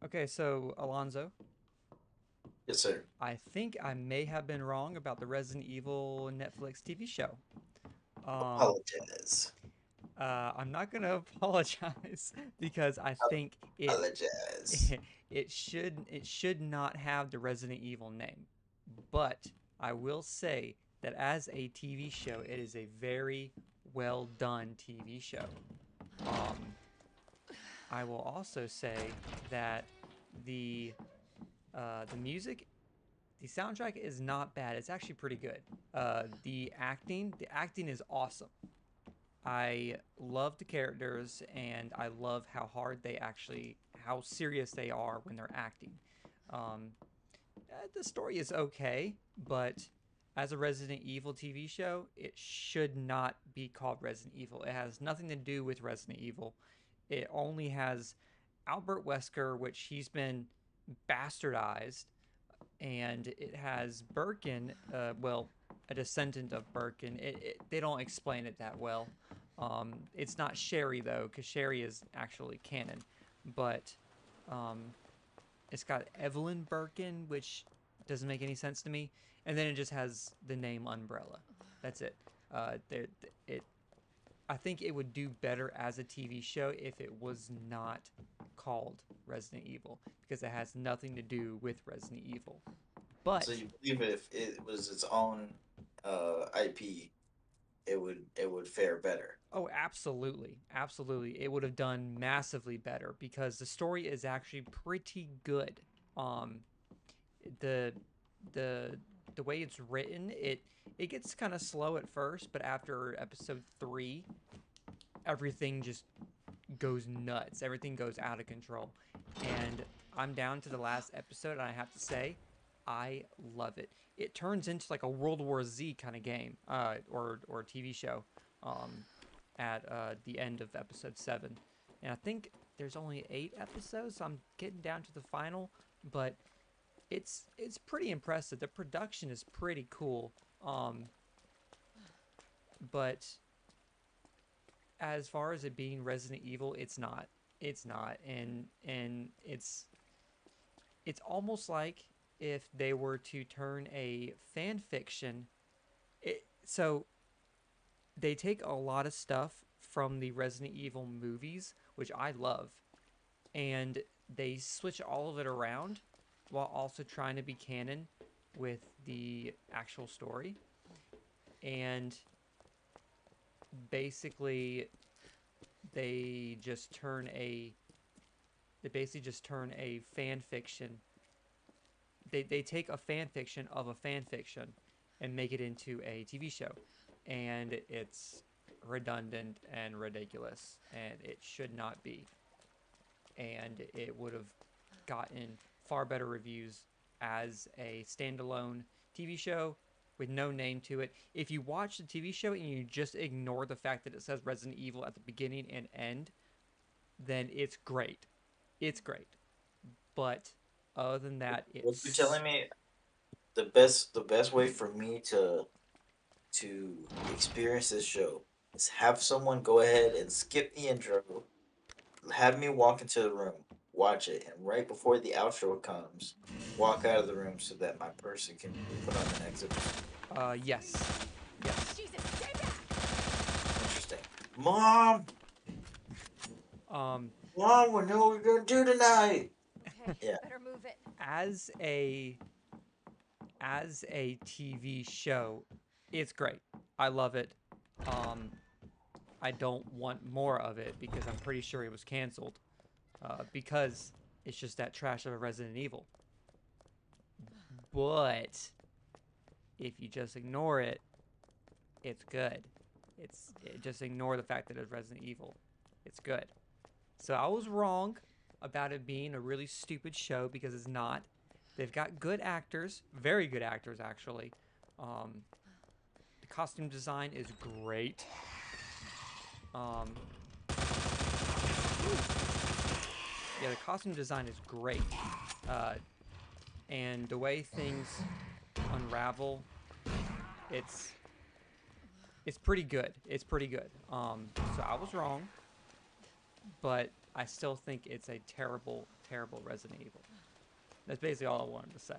Okay, so Alonzo, Yes, sir. I think I may have been wrong about the Resident Evil Netflix TV show. Um, Apologize. I'm not gonna apologize because I think Apologize. it should not have the Resident Evil name. But I will say that as a TV show, it is a very well done TV show. Um, I will also say that the the music, the soundtrack is not bad. It's actually pretty good. The acting is awesome. I love the characters and I love how serious they are when they're acting. Um, the story is okay, but as a Resident Evil TV show, it should not be called Resident Evil. It has nothing to do with Resident Evil. It only has Albert Wesker, which he's been bastardized, and it has Birkin, well, a descendant of Birkin. They don't explain it that well. It's not Sherry though, because Sherry is actually canon, but um, it's got Evelyn Birkin, which doesn't make any sense to me, and then it just has the name Umbrella. That's it. There, it. I think it would do better as a TV show if it was not called Resident Evil because it has nothing to do with Resident Evil. So But you believe if it was its own IP, it would fare better. oh, absolutely, absolutely, it would have done massively better because the story is actually pretty good. Um, the the the way it's written, it gets kind of slow at first, but after episode 3, everything just goes nuts. Everything goes out of control. And I'm down to the last episode and I have to say I love it. It turns into like a World War Z kind of game, or TV show, um, at the end of episode 7. And I think there's only 8 episodes, so I'm getting down to the final, but it's pretty impressive. The production is pretty cool. Um, but as far as it being Resident Evil, it's not. It's not, and it's almost like if they were to turn a fan fiction. So they take a lot of stuff from the Resident Evil movies, which I love, and they switch all of it around while also trying to be canon with the actual story. And basically, they just turn a they basically just turn a fan fiction. They take a fan fiction of a fan fiction and make it into a TV show, and it's redundant and ridiculous, and it should not be. And it would have gotten far better reviews as a standalone TV show with no name to it. If you watch the TV show and you just ignore the fact that it says Resident Evil at the beginning and end, then it's great. It's great. But other than that, What you're it's telling me, the best way for me to experience this show is have someone go ahead and skip the intro, have me walk into the room, watch it, and right before the outro comes, walk out of the room so that my person can be put on the exit. yes. Yes. Interesting. Mom, Um Mom, we know what we're gonna do tonight. Okay, Yeah. better move it. as a TV show, it's great. I love it. Um I don't want more of it because I'm pretty sure it was canceled. Because it's just that trash of a Resident Evil. But if you just ignore it, it's good. Just ignore the fact that it's Resident Evil. It's good. So I was wrong about it being a really stupid show because it's not. They've got good actors, very good actors actually. Um, the costume design is great. Um, yeah, the costume design is great, uh, and the way things unravel, it's it's pretty good. It's pretty good. So I was wrong, but I still think it's a terrible, terrible Resident Evil. That's basically all I wanted to say.